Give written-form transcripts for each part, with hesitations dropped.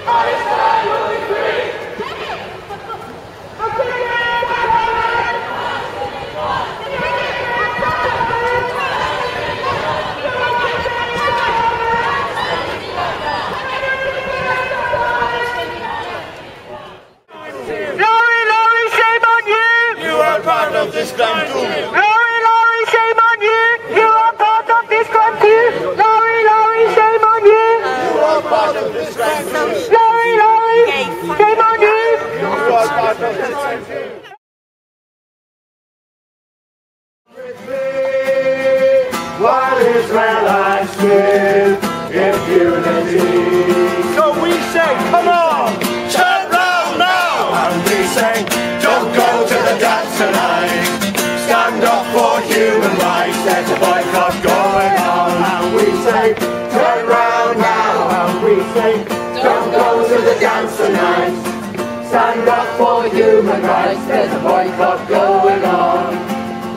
Palestine will be free! Lowry, shame on you! You are part of this crime too! Lowry, shame on you! You are part of this crime too! Lowry, shame on you! You are part of this crime too! Lowry, shame on you! You are part of this crime too! While Israelites live in unity. So we say, come on, turn round now! And we say, don't go to the dance tonight. Stand up for human rights, there's a boycott going on. And we say, turn round now. And we say, don't go to the dance tonight. Stand up for human rights, there's a boycott going on.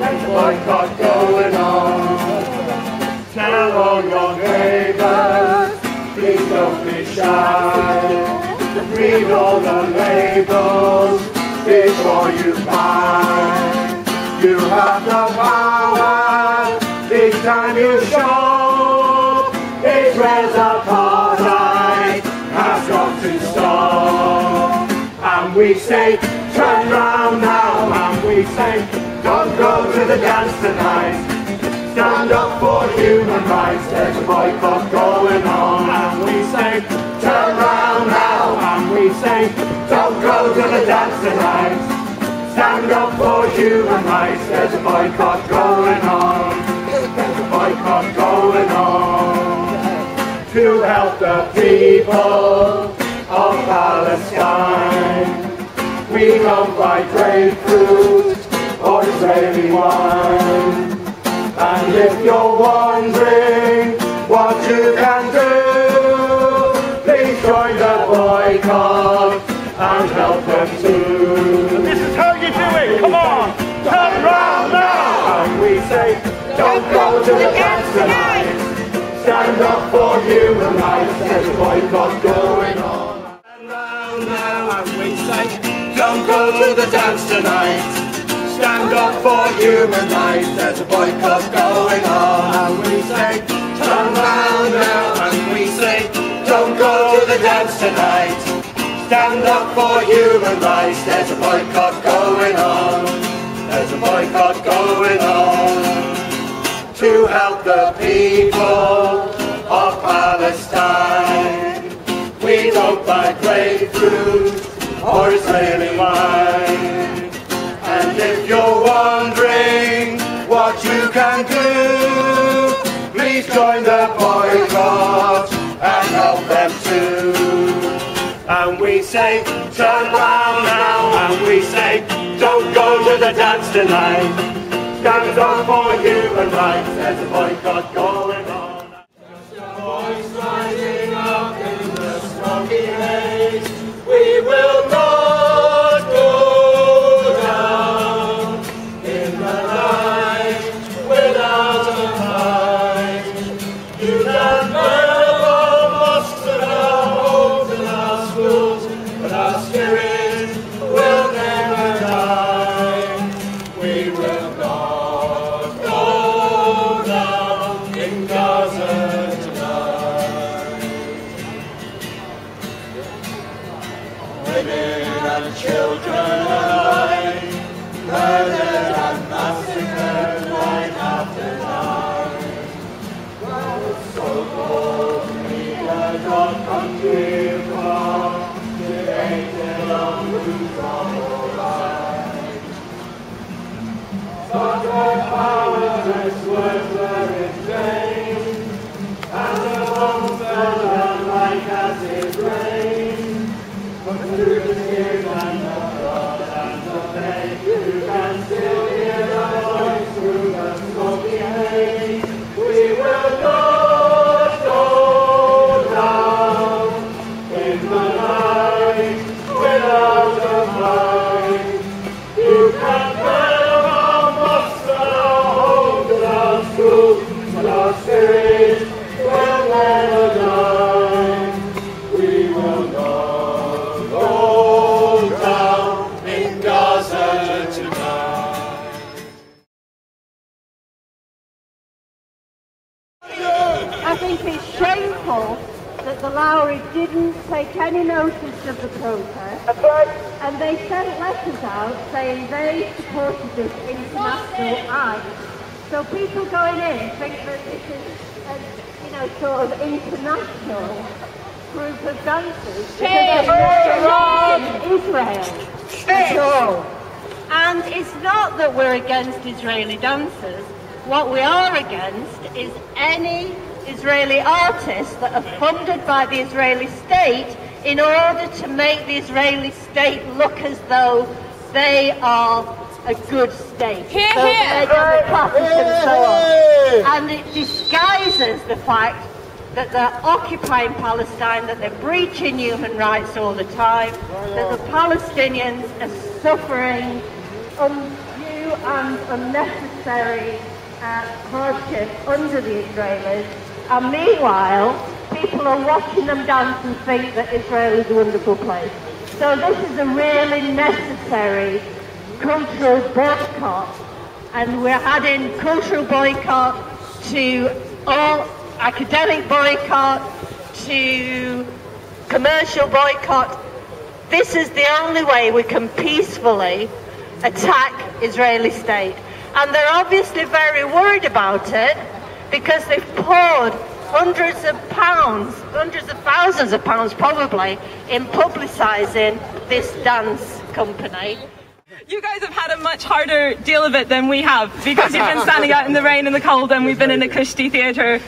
There's a boycott going on. Tell all your neighbors, please don't be shy. Read all the labels before you buy. You have the power, each time you show. Israel's apartheid has got to stop. And we say, turn round now. And we say, don't go to the dance tonight. Stand up for human rights, there's a boycott going on. And we say, turn round now. And we say, don't go to the dance tonight. Stand up for human rights, there's a boycott going on. There's a boycott going on. To help the people of Palestine. We don't buy grapefruit or Israeli wine. And if you're wondering what you can do, please join the boycott and help them too. This is how you do it, come on, turn round now! And we say, don't go to the dance tonight. Stand up for human rights, there's a boycott going on. Turn round now, and we say, don't go to the dance tonight. Stand up for human rights, there's a boycott going on. And we say, turn round now. And we say, don't go to the dance tonight. Stand up for human rights, there's a boycott going on. There's a boycott going on. To help the people of Palestine. We don't buy grapefruit or Israeli wine. And if you're wondering what you can do, please join the boycott and help them too. And we say, turn round now. And we say, don't go to the dance tonight. Stand up for human rights, there's a boycott going on. Just a voice rising up in the smoky haze. We will not go down in the night without a fight. You can burn our mosques and our homes and our schools, but our spirit will never die. We will not go down in Gaza tonight. Women and children alive, murdered and massacred night after night. While the so-called leaders of country far debated on who's wrong or right. But their powerless words were in vain, and the bombs fell down like acid rain. But through the tears and the blood and the pain, you can still hear the voice through the smoky haze. We will not go down in the night without a fight. You can burn our mosques and our homes and our schools, but our spirit will never die. We will not it's shameful that the Lowry didn't take any notice of the protest, and they sent letters out saying they supported this international act. So people going in think that this is a, sort of international group of dancers because they're Israel at all. And it's not that we're against Israeli dancers. What we are against is any Israeli artists that are funded by the Israeli state in order to make the Israeli state look as though they are a good state. Hear, so hear. they're democratic and so on. And it disguises the fact that they're occupying Palestine, that they're breaching human rights all the time, that the Palestinians are suffering undue and unnecessary hardship under the Israelis, and meanwhile people are watching them dance and think that Israel is a wonderful place. So this is a really necessary cultural boycott, and we're adding cultural boycott to all academic boycott, to commercial boycott. This is the only way we can peacefully attack Israeli state. And they're obviously very worried about it because they've poured hundreds of thousands of pounds probably in publicising this dance company. You guys have had a much harder deal of it than we have, because you've been standing out in the rain and the cold, and we've been in a cushy theatre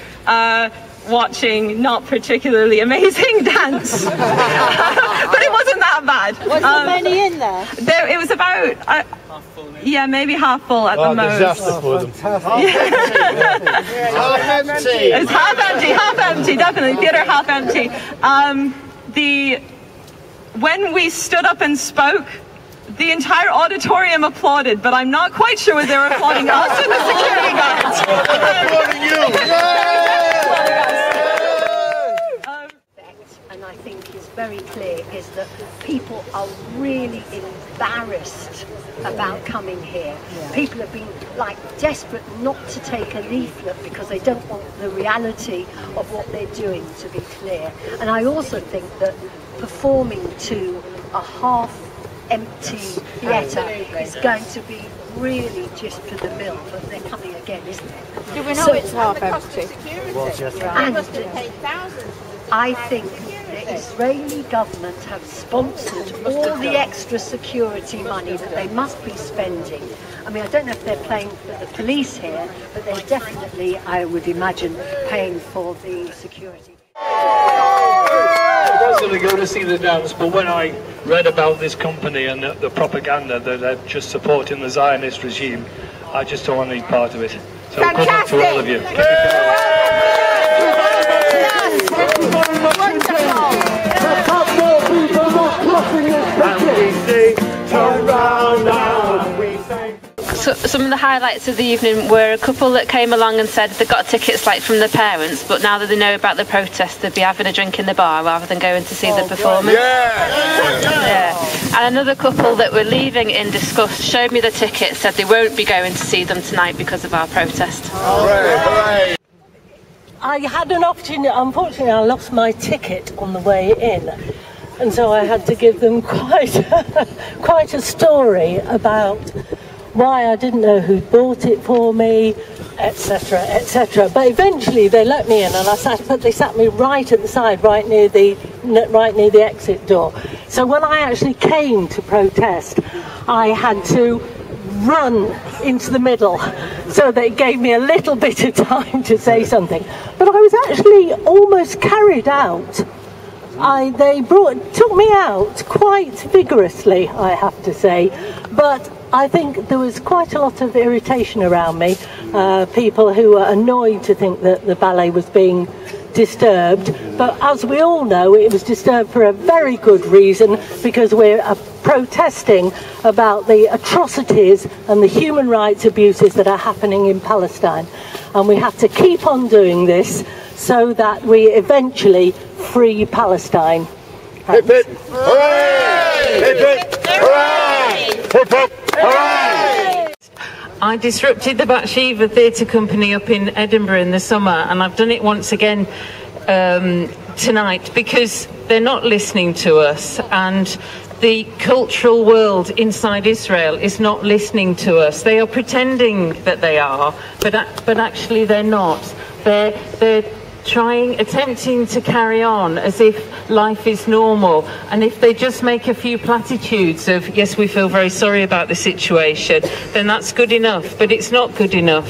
watching not particularly amazing dance. But it wasn't that bad. Was there many in there? It was about, yeah, maybe half full at the most. Disaster for them. Half empty. It's half empty, definitely. Theatre half empty. When we stood up and spoke, the entire auditorium applauded, but I'm not quite sure whether they were applauding us or the security guards. Applauding you. And I think is very clear is that people are really embarrassed about coming here. Yeah. People have been desperate not to take a leaflet because they don't want the reality of what they're doing to be clear. And I also think that performing to a half-empty theatre is going to be really just for the mill, but they're coming again, isn't it? Do we know it's half empty? And I think the Israeli government have sponsored all the extra security money that they must be spending. I mean, I don't know if they're paying for the police here, but they're definitely, I would imagine, paying for the security. I was going to go to see the dance, but when I read about this company and the propaganda that they're just supporting the Zionist regime, I just don't want any part of it. So good luck to all of you. So, some of the highlights of the evening were a couple that came along and said they got tickets from their parents, but now that they know about the protest, they'd be having a drink in the bar rather than going to see the performance. Yeah. And another couple that were leaving in disgust showed me the tickets, said they won't be going to see them tonight because of our protest. I had an opportunity, unfortunately I lost my ticket on the way in, and so I had to give them quite a story about why I didn't know who bought it for me, etc., etc. But eventually they let me in, and they sat me right at the side, right near the exit door. So when I actually came to protest, I had to run into the middle so that it gave me a little bit of time to say something. But I was actually almost carried out. They took me out quite vigorously, I have to say, but I think there was quite a lot of irritation around me, people who were annoyed to think that the ballet was being disturbed, but as we all know, it was disturbed for a very good reason, because we're protesting about the atrocities and the human rights abuses that are happening in Palestine, and we have to keep on doing this so that we eventually free Palestine. Hip hip! Hooray! Hip hip! Hooray! Hip hip! Hooray! I disrupted the Batsheva Theatre Company up in Edinburgh in the summer, and I've done it once again tonight, because they're not listening to us, and the cultural world inside Israel is not listening to us. They are pretending that they are, but actually they're not. They're attempting to carry on as if life is normal, and if they just make a few platitudes of, yes, we feel very sorry about the situation, then that's good enough, but it's not good enough.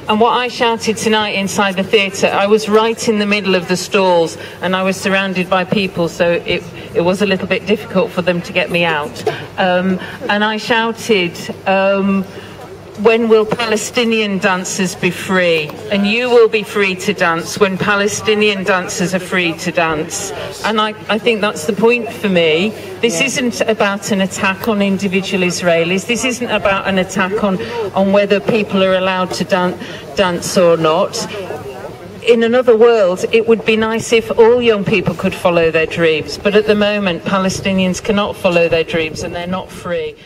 And what I shouted tonight inside the theatre, I was right in the middle of the stalls, and I was surrounded by people, so it was a little bit difficult for them to get me out. And I shouted, when will Palestinian dancers be free? And you will be free to dance when Palestinian dancers are free to dance. And I think that's the point for me. This isn't about an attack on individual Israelis. This isn't about an attack on whether people are allowed to dance or not. In another world, it would be nice if all young people could follow their dreams. But at the moment, Palestinians cannot follow their dreams, and they're not free.